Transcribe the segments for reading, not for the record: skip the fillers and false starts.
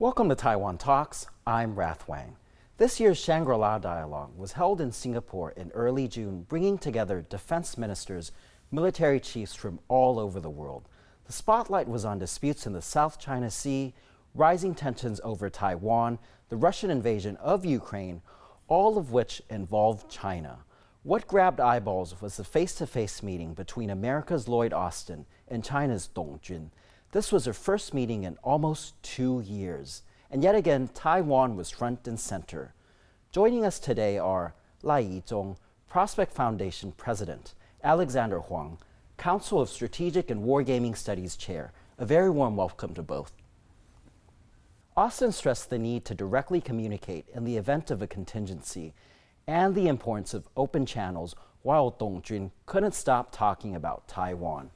Welcome to Taiwan Talks. I'm Huang. This year's Shangri-La Dialogue was held in Singapore in early June, bringing together defense ministers, military chiefs from all over the world. The spotlight was on disputes in the South China Sea, rising tensions over Taiwan, the Russian invasion of Ukraine, all of which involved China. What grabbed eyeballs was the face-to-face meeting between America's Lloyd Austin and China's Dong Jun. This was her first meeting in almost 2 years. And yet again, Taiwan was front and center. Joining us today are Lai I-chung, Prospect Foundation President, Alexander Huang, Council of Strategic and Wargaming Studies Chair. A very warm welcome to both. Austin stressed the need to directly communicate in the event of a contingency and the importance of open channels, while Dong Jun couldn't stop talking about Taiwan,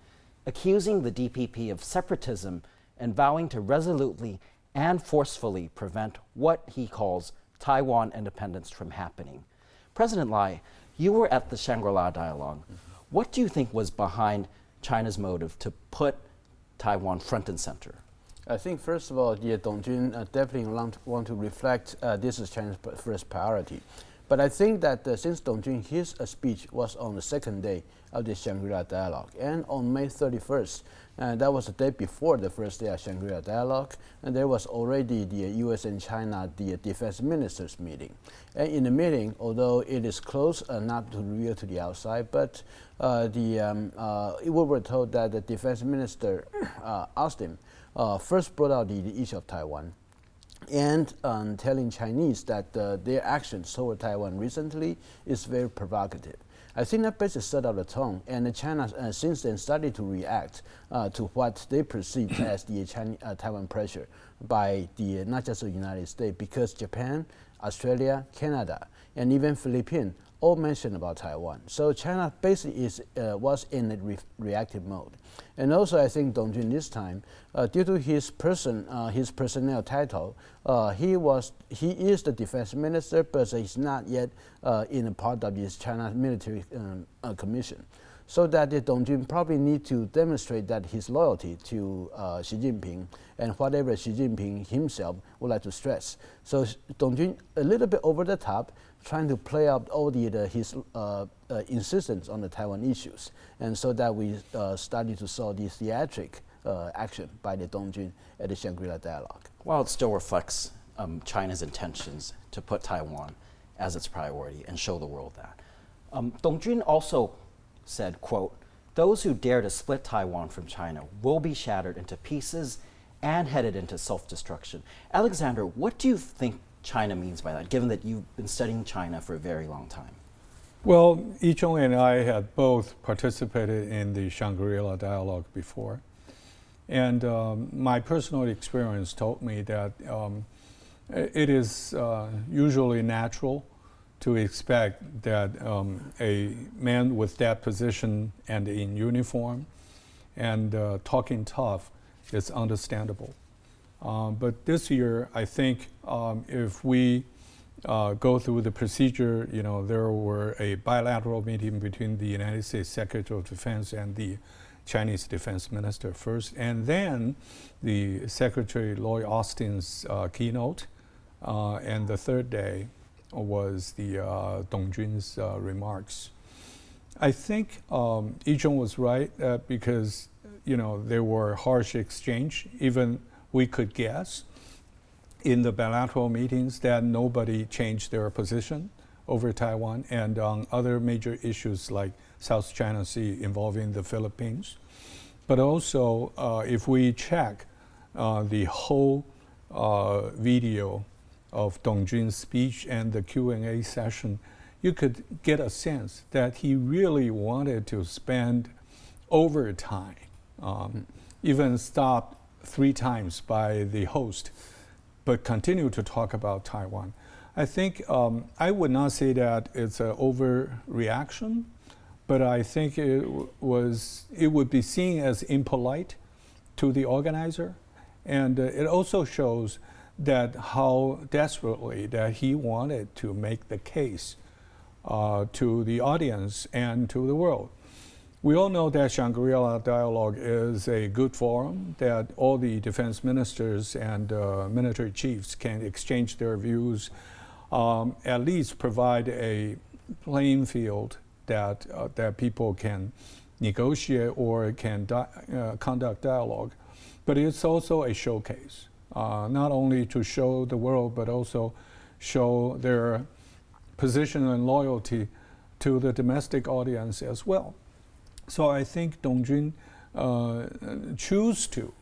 accusing the DPP of separatism and vowing to resolutely and forcefully prevent what he calls Taiwan independence from happening. President Lai, you were at the Shangri-La Dialogue. What do you think was behind China's motive to put Taiwan front and center? I think, first of all, Dong Jun definitely want to reflect this is China's first priority. But I think that since Dong Jun, his speech was on the second day of the Shangri-La Dialogue, and on May 31st, that was the day before the first day of Shangri-La Dialogue, and there was already the U.S. and China, the defense ministers meeting. And in the meeting, although it is closed, not to reveal to the outside, but we were told that the defense minister, Austin, first brought out the issue of Taiwan, and telling Chinese that their actions toward Taiwan recently is very provocative. I think that basically set out the tone, and China since then started to react to what they perceive as the Taiwan pressure by not just the United States, because Japan, Australia, Canada, and even Philippines all mentioned about Taiwan. So China basically was in a reactive mode. And also, I think Dong Jun this time, due to his personnel title, he is the defense minister, but he's not yet in a part of this China military commission. So that Dong Jun probably need to demonstrate that his loyalty to Xi Jinping and whatever Xi Jinping himself would like to stress. So Dong Jun a little bit over the top, trying to play out all his insistence on the Taiwan issues, and so that we started to saw the theatric action by the Dong Jun at the Shangri-La Dialogue. While it still reflects China's intentions to put Taiwan as its priority and show the world that. Dong Jun also said, quote, "Those who dare to split Taiwan from China will be shattered into pieces and headed into self-destruction." Alexander, what do you think China means by that, given that you've been studying China for a very long time? Well, I-chung and I had both participated in the Shangri-La Dialogue before. And my personal experience told me that it is usually natural to expect that a man with that position and in uniform and talking tough is understandable. But this year, I think if we go through the procedure, there were a bilateral meeting between the United States Secretary of Defense and the Chinese Defense Minister first, and then the Secretary Lloyd Austin's keynote, and the third day was the Dong Jun's remarks. I think I-chung was right because there were harsh exchange. Even we could guess in the bilateral meetings that nobody changed their position over Taiwan, and on other major issues like South China Sea involving the Philippines. But also, if we check the whole video of Dong Jun's speech and the Q&A session, you could get a sense that he really wanted to spend overtime, even stopped 3 times by the host, but continue to talk about Taiwan. I think I would not say that it's an overreaction, but I think it would be seen as impolite to the organizer, and it also shows that how desperately that he wanted to make the case to the audience and to the world. We all know that Shangri-La Dialogue is a good forum that all the defense ministers and military chiefs can exchange their views, at least provide a playing field that people can negotiate or can conduct dialogue. But it's also a showcase, not only to show the world, but also show their position and loyalty to the domestic audience as well. So I think Dongjun chose to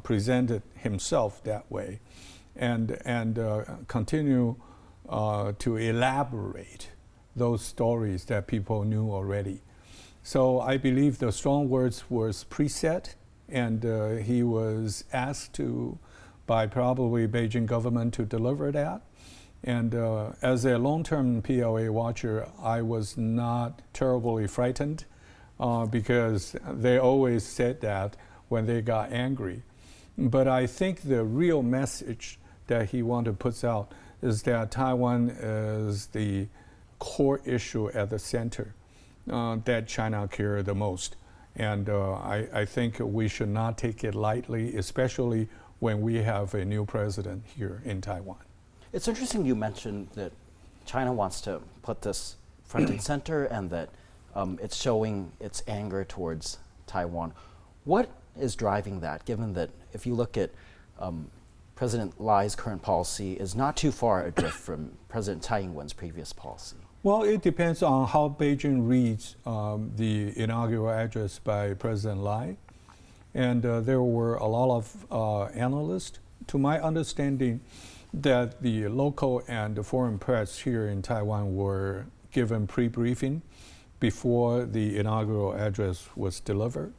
present it himself that way, and continue to elaborate those stories that people knew already. So I believe the strong words was preset, and he was asked to, by probably Beijing government, to deliver that. And as a long-term PLA watcher, I was not terribly frightened because they always said that when they got angry. But I think the real message that he wanted to put out is that Taiwan is the core issue at the center that China cares the most. And I think we should not take it lightly, especially when we have a new president here in Taiwan. It's interesting you mentioned that China wants to put this front and center, and that it's showing its anger towards Taiwan. What is driving that, given that if you look at President Lai's current policy is not too far adrift from President Tsai Ing-wen's previous policy? Well, it depends on how Beijing reads the inaugural address by President Lai. And there were a lot of analysts, to my understanding, that the local and the foreign press here in Taiwan were given pre-briefing before the inaugural address was delivered.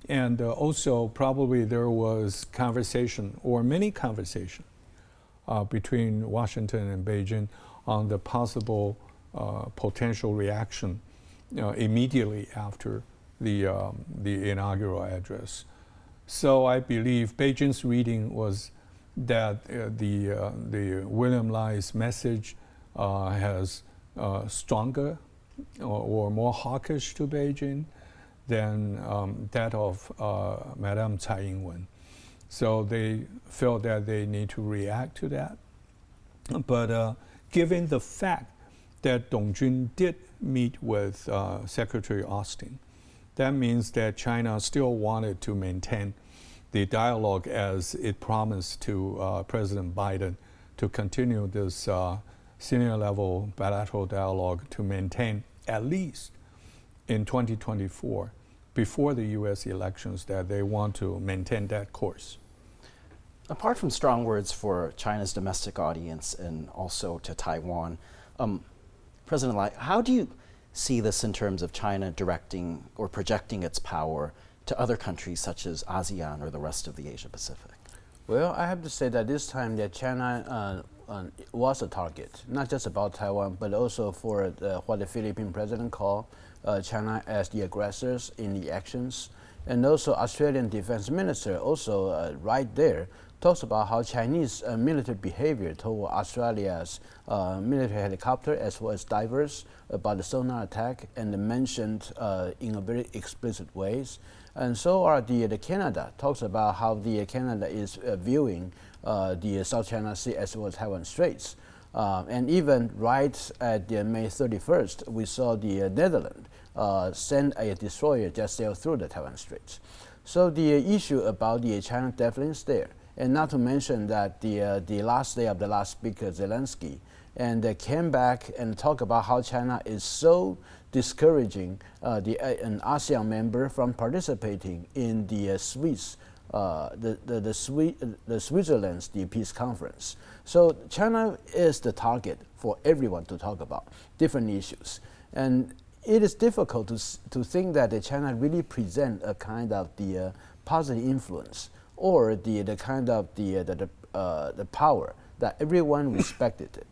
And also probably there was conversation, or many conversation, between Washington and Beijing on the possible potential reaction immediately after the inaugural address. So I believe Beijing's reading was that the William Lai's message has stronger or more hawkish to Beijing than that of Madame Tsai Ing-wen. So they felt that they need to react to that. But given the fact that Dongjun did meet with Secretary Austin, that means that China still wanted to maintain the dialogue as it promised to President Biden, to continue this senior level bilateral dialogue, to maintain at least in 2024, before the US elections, that they want to maintain that course. Apart from strong words for China's domestic audience and also to Taiwan, President Lai, how do you see this in terms of China directing or projecting its power to other countries such as ASEAN or the rest of the Asia Pacific? Well, I have to say that this time that China was a target, not just about Taiwan, but also for what the Philippine president called China as the aggressors in the actions. And also Australian defense minister also right there talks about how Chinese military behavior toward Australia's military helicopter as well as divers, about the sonar attack, and mentioned in a very explicit ways. And so are the Canada talks about how the Canada is viewing the South China Sea as well as Taiwan Straits. And even right at the May 31st, we saw the Netherlands send a destroyer just sail through the Taiwan Straits. So the issue about the China definitely is there. And not to mention that the last day of the last speaker, Zelensky, and they came back and talked about how China is so discouraging an ASEAN member from participating in the Switzerland's peace conference. So China is the target for everyone to talk about different issues, and it is difficult to think that China really present a kind of the positive influence or the kind of the power that everyone respected it.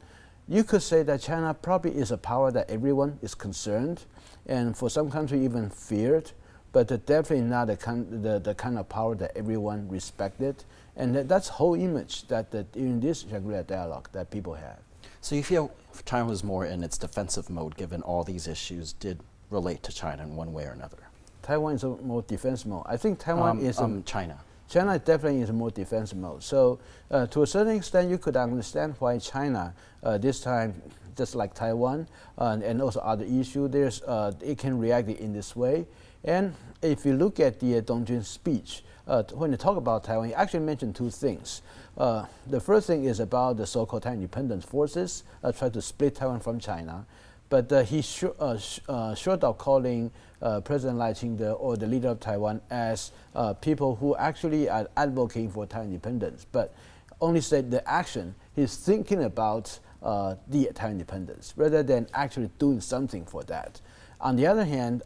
You could say that China probably is a power that everyone is concerned, and for some country even feared, but definitely not the kind of power that everyone respected. And that's whole image that in this Shangri-La Dialogue that people have. So you feel China was more in its defensive mode, given all these issues did relate to China in one way or another? Taiwan is a more defense mode. I think Taiwan is China. China definitely is a more defense mode. So to a certain extent, you could understand why China this time, just like Taiwan and also other issues, it can react in this way. And if you look at the Dong Jun's speech, when they talk about Taiwan, he actually mentioned two things. The first thing is about the so-called Taiwan independence forces try to split Taiwan from China. But he short of calling President Lai I-chung or the leader of Taiwan as people who actually are advocating for Taiwan independence, but only said the action he's thinking about the Taiwan independence rather than actually doing something for that. On the other hand,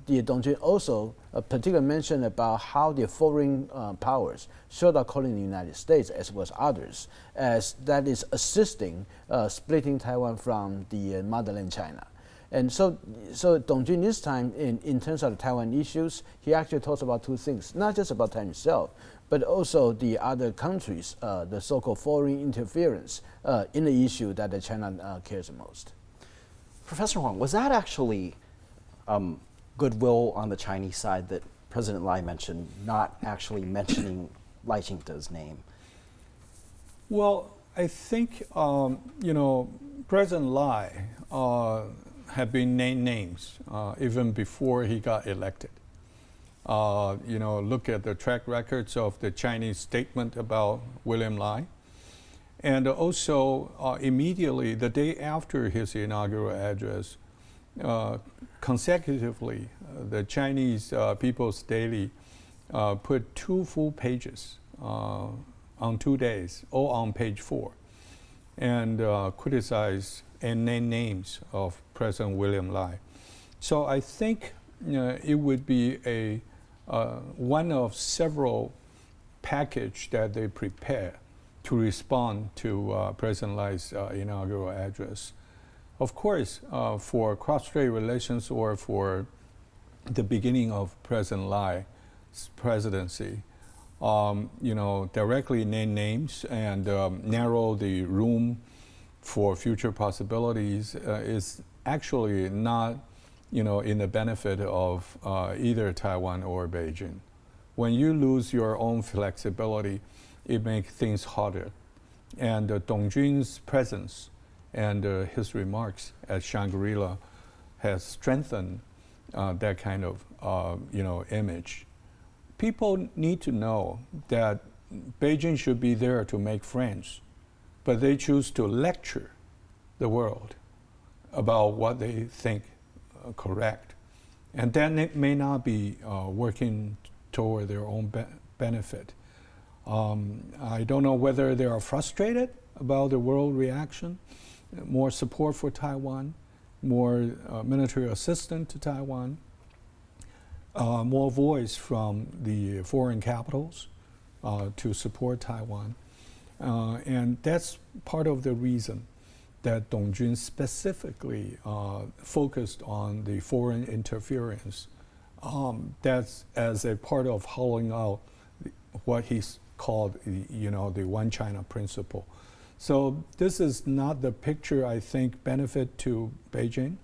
the Dong Jun also particularly mentioned about how the foreign powers, short of calling the United States as well as others, as that is assisting splitting Taiwan from the motherland China. And so Dong Jun this time, in terms of the Taiwan issues, he actually talks about two things, not just about Taiwan itself, but also the other countries, the so-called foreign interference in the issue that China cares the most. Professor Huang, was that actually goodwill on the Chinese side that President Lai mentioned, not actually mentioning Lai Ching-Te's name? Well, I think President Lai had been named names even before he got elected. Look at the track records of the Chinese statement about William Lai. And also immediately the day after his inaugural address, consecutively, the Chinese People's Daily put 2 full pages on 2 days, all on page 4, and criticized and named names of President William Lai. So I think it would be one of several package that they prepare to respond to President Lai's inaugural address. Of course, for cross-strait relations or for the beginning of President Lai's presidency, directly name names and narrow the room for future possibilities is actually not, in the benefit of either Taiwan or Beijing. When you lose your own flexibility, it makes things harder. And Dong Jun's presence and his remarks at Shangri-La has strengthened that kind of image. People need to know that Beijing should be there to make friends, but they choose to lecture the world about what they think correct. And then it may not be working toward their own benefit. I don't know whether they are frustrated about the world reaction, more support for Taiwan, more military assistance to Taiwan, more voice from the foreign capitals to support Taiwan. And that's part of the reason that Dong Jun specifically focused on the foreign interference. That's as a part of hollowing out what he's called the One China principle. So this is not the picture I think benefit to Beijing,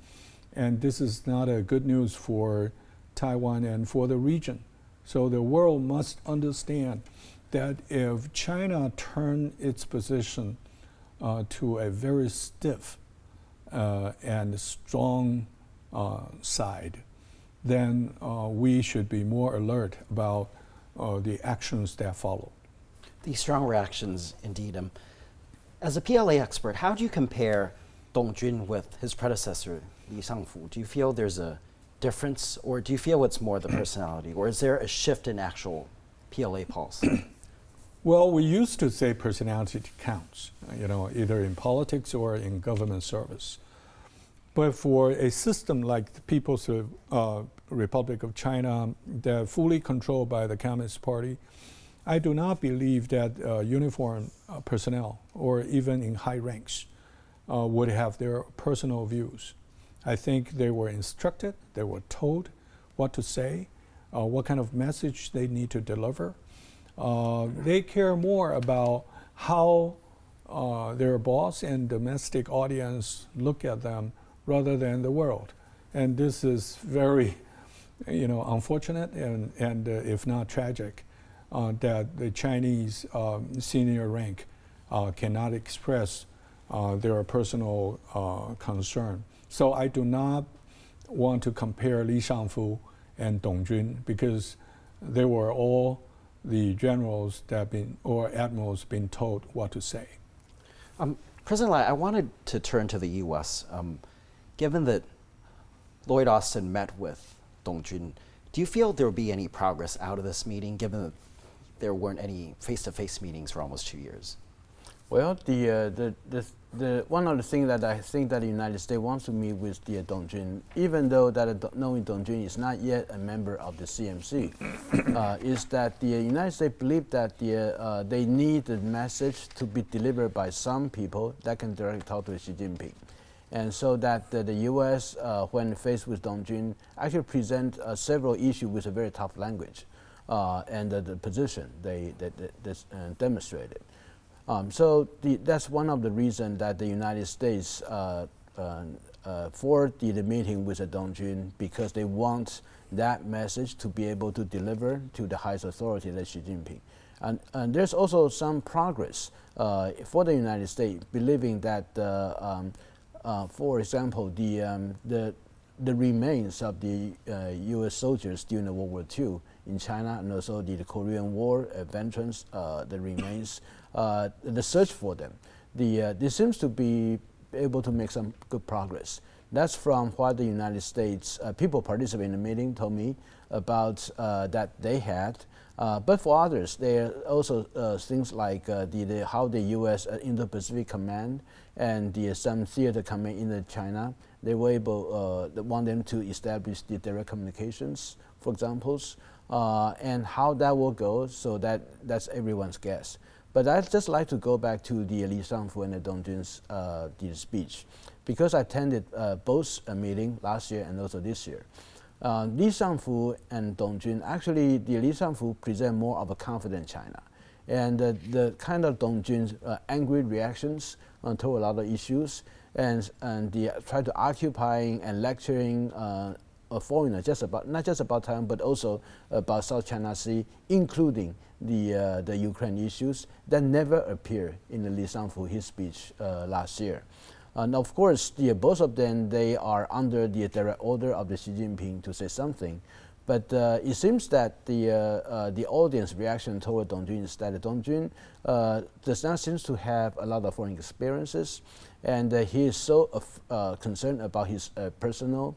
and this is not a good news for Taiwan and for the region. So the world must understand that if China turn its position to a very stiff and strong side, then we should be more alert about the actions that follow. These strong reactions, indeed. As a PLA expert, how do you compare Dong Jun with his predecessor, Li Shangfu? Do you feel there's a difference, or do you feel it's more the personality, or is there a shift in actual PLA policy? Well, we used to say personality counts, either in politics or in government service. But for a system like the People's Republic of China, that fully controlled by the Communist Party, I do not believe that uniformed personnel, or even in high ranks, would have their personal views. I think they were instructed, they were told what to say, what kind of message they need to deliver. They care more about how their boss and domestic audience look at them rather than the world. And this is very unfortunate and if not tragic, that the Chinese senior rank cannot express their personal concern. So I do not want to compare Li Shangfu and Dong Jun because they were all the generals or admirals being told what to say. President Lai, I wanted to turn to the U.S. Given that Lloyd Austin met with Dong Jun, do you feel there will be any progress out of this meeting, given that there weren't any face-to-face meetings for almost 2 years? Well, the one of the things that I think that the United States wants to meet with the Dong Jun, even though that knowing Dong Jun is not yet a member of the CMC, is that the United States believe that they need the message to be delivered by some people that can directly talk to Xi Jinping. And so that the U.S., when faced with Dong Jun, actually present several issues with a very tough language and the position they demonstrated. So that's one of the reasons that the United States for the meeting with Dong Jun, because they want that message to be able to deliver to the highest authority, like Xi Jinping. And there's also some progress for the United States, believing that, for example, the remains of the U.S. soldiers during the World War II in China, and also the Korean War veterans, the remains, the search for them. This seems to be able to make some good progress. That's from what the United States people participating in the meeting told me about that they had. But for others, there are also things like how the U.S. Indo-Pacific Command and some theater command in China, they were able, want them to establish the direct communications, for example, and how that will go, so that's everyone's guess. But I'd just like to go back to the Li Shangfu and the Dong Jun's the speech, because I attended both a meeting last year and also this year. Li Shangfu and Dong Jun, actually the Li Shangfu present more of a confident China. And the kind of Dong Jun's angry reactions to a lot of issues, and the try to occupying and lecturing foreigners not just about Taiwan, but also about South China Sea, including the Ukraine issues, that never appear in the Li Shangfu his speech last year. And of course, both of them, they are under the direct order of the Xi Jinping to say something. But it seems that the audience reaction toward Dong Jun is that Dong Jun does not seem to have a lot of foreign experiences, and he is so concerned about his personal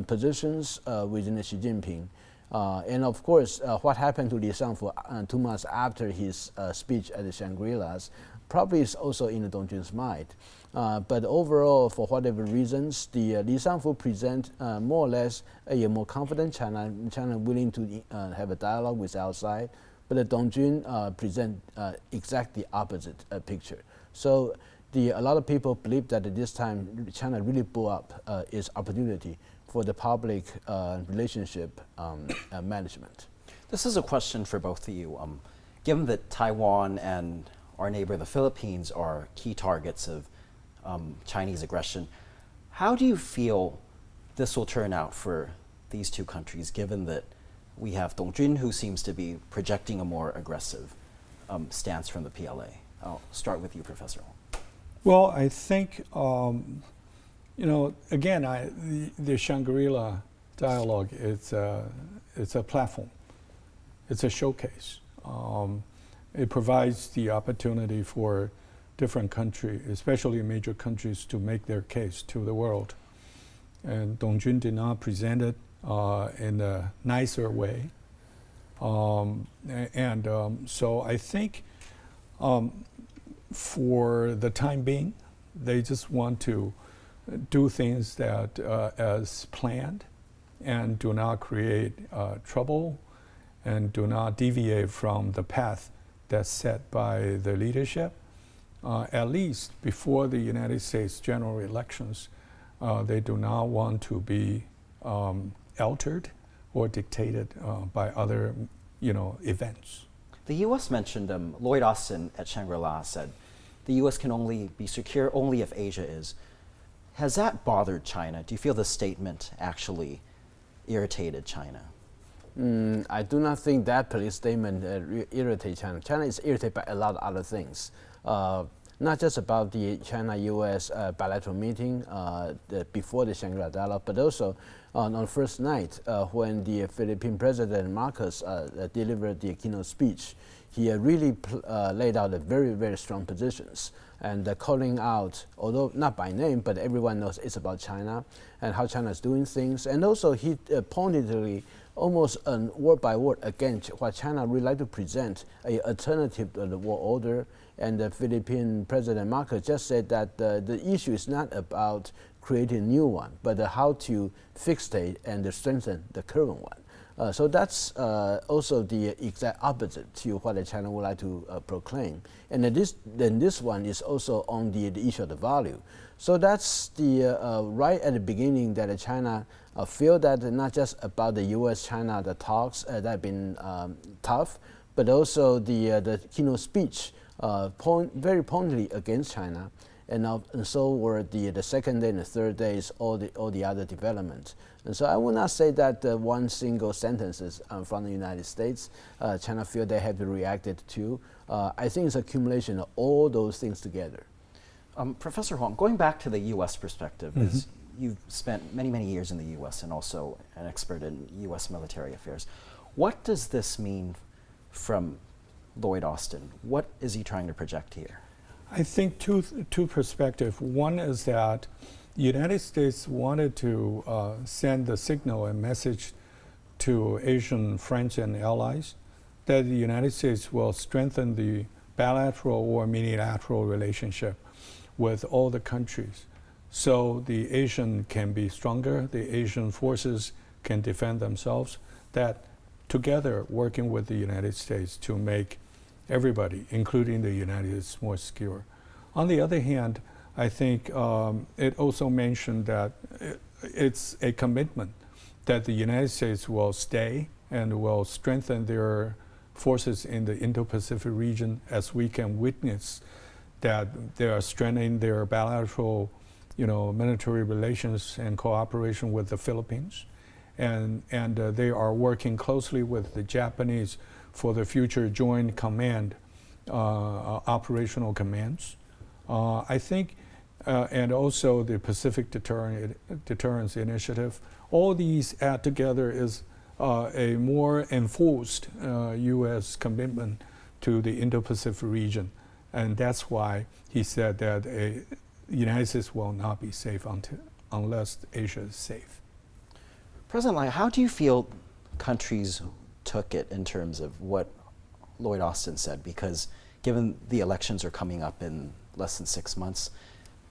positions within the Xi Jinping. And of course, what happened to Li Shangfu 2 months after his speech at the Shangri-La's probably is also in the Dong Jun's mind. But overall, for whatever reasons, the Li Shangfu present more or less a more confident China willing to have a dialogue with outside, but the Dong Jun present exactly opposite picture. So a lot of people believe that at this time China really blew up its opportunity for the public relationship management. This is a question for both of you. Given that Taiwan and our neighbor, the Philippines, are key targets of Chinese aggression, how do you feel this will turn out for these two countries, given that we have Dong Jun, who seems to be projecting a more aggressive stance from the PLA? I'll start with you, Professor Huang. Well, I think, again, the Shangri-La Dialogue, it's a platform. It's a showcase. It provides the opportunity for different countries, especially major countries, to make their case to the world. And Dong Jun did not present it in a nicer way. So I think for the time being, they just want to do things that as planned and do not create trouble and do not deviate from the path that's set by the leadership. At least before the United States general elections, they do not want to be altered or dictated by other, events. The U.S. mentioned Lloyd Austin at Shangri-La said the U.S. can only be secure only if Asia is. Has that bothered China? Do you feel the statement actually irritated China? I do not think that police statement irritates China. China is irritated by a lot of other things. Not just about the China-U.S. Bilateral meeting before the Shangri-La Dialogue, but also on first night when the Philippine President Marcos delivered the keynote speech. He really laid out a very, very strong positions and calling out, although not by name, but everyone knows it's about China and how China is doing things. And also he pointedly, almost word by word, against what China would like to present, an alternative to the world order. And the Philippine President Marcos just said that the issue is not about creating a new one, but how to fixate and strengthen the current one. So that's also the exact opposite to what China would like to proclaim. And this one is also on the issue of the value. So that's the right at the beginning that China feel that not just about the U.S.-China the talks that have been tough, but also the keynote speech very pointedly against China, and so were the second day and the third days, all the other developments. And so I would not say that one single sentences from the United States, China feel they have to react to. I think it's accumulation of all those things together. Professor Huang, going back to the U.S. perspective, as you've spent many, many years in the U.S. and also an expert in U.S. military affairs, what does this mean from Lloyd Austin? What is he trying to project here? I think two perspectives. One is that the United States wanted to send the signal and message to Asian friends and allies that the United States will strengthen the bilateral or multilateral relationship with all the countries. So the Asian can be stronger, the Asian forces can defend themselves, that together working with the United States to make everybody, including the United States, more secure. On the other hand, I think it also mentioned that it's a commitment that the United States will stay and will strengthen their forces in the Indo-Pacific region, as we can witness that they are strengthening their bilateral, military relations and cooperation with the Philippines, and they are working closely with the Japanese for the future joint command, operational commands. I think, and also the Pacific Deterrence Initiative. All these add together is a more enforced U.S. commitment to the Indo-Pacific region. And that's why he said that the United States will not be safe unless Asia is safe. President Lai, how do you feel countries took it in terms of what Lloyd Austin said? Because given the elections are coming up in less than 6 months,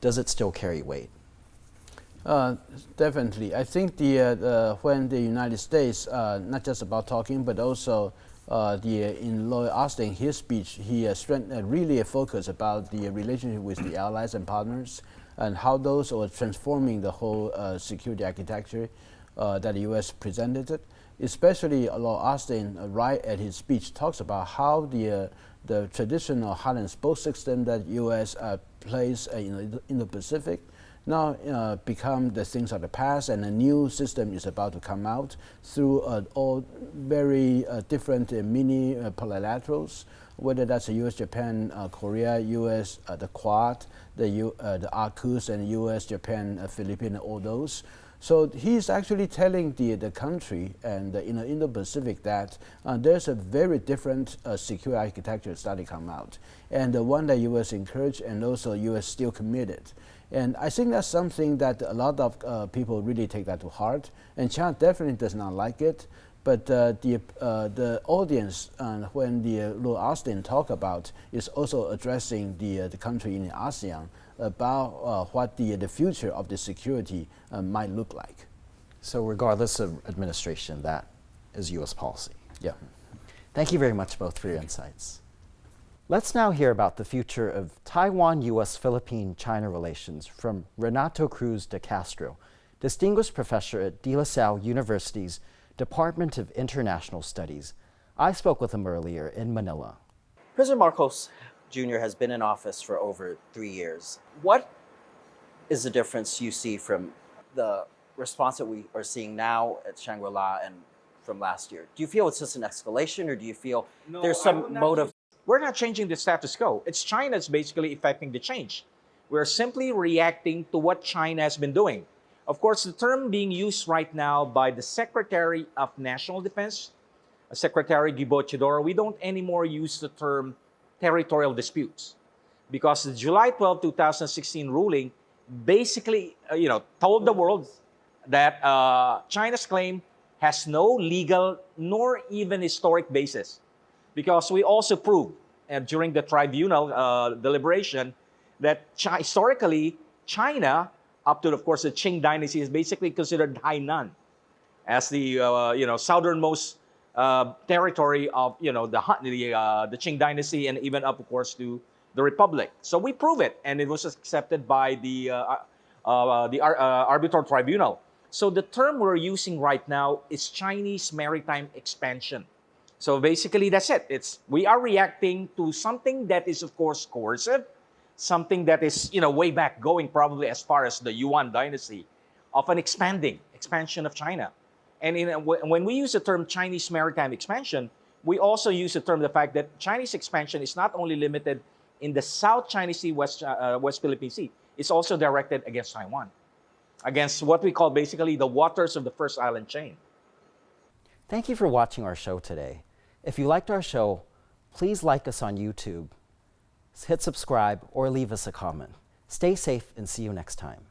does it still carry weight? Definitely. I think when the United States, not just about talking, but also in Lloyd Austin, his speech, he really focused about the relationship with the allies and partners and how those are transforming the whole security architecture that the U.S. presented it. Especially Lloyd Austin, right at his speech, talks about how the traditional hot and spoke system that U.S. plays in the Pacific now become the things of the past, and a new system is about to come out through all very different mini multilaterals, whether that's the U.S., Japan, Korea, U.S., the Quad, the AUKUS, and U.S., Japan, Philippines, all those. So he's actually telling the country and in the Indo-Pacific that there's a very different secure architecture starting to come out, and the one that U.S. encouraged and also U.S. still committed. And I think that's something that a lot of people really take that to heart, and China definitely does not like it. But the audience, when the Lloyd Austin talk about, is also addressing the country in ASEAN about what the future of the security might look like. So regardless of administration, that is U.S. policy. Yeah. Thank you very much both for your insights. Let's now hear about the future of Taiwan-U.S.-Philippine-China relations from Renato Cruz de Castro, Distinguished Professor at De La Salle University's Department of International Studies. I spoke with him earlier in Manila. President Marcos Jr. has been in office for over 3 years. What is the difference you see from the response that we are seeing now at Shangri-La and from last year? Do you feel it's just an escalation, or do you feel there's some motive? We're not changing the status quo. It's China's basically effecting the change. We're simply reacting to what China has been doing. Of course, the term being used right now by the Secretary of National Defense, Secretary Gibo Chidoro, we don't anymore use the term territorial disputes, because the July 12, 2016 ruling basically, told the world that China's claim has no legal nor even historic basis, because we also proved during the tribunal deliberation that historically China, up to of course the Qing dynasty, is basically considered Hainan as the southernmost territory of the Qing dynasty, and even up of course to the Republic. So we prove it, and it was accepted by the arbitral tribunal. So the term we're using right now is Chinese maritime expansion. So basically that's it. We are reacting to something that is of course coercive, something that is way back, going probably as far as the Yuan dynasty, of an expansion of China. And when we use the term Chinese maritime expansion, we also use the term the fact that Chinese expansion is not only limited in the South China Sea, West Philippine Sea. It's also directed against Taiwan, against what we call basically the waters of the first island chain. Thank you for watching our show today. If you liked our show, please like us on YouTube, hit subscribe, or leave us a comment. Stay safe and see you next time.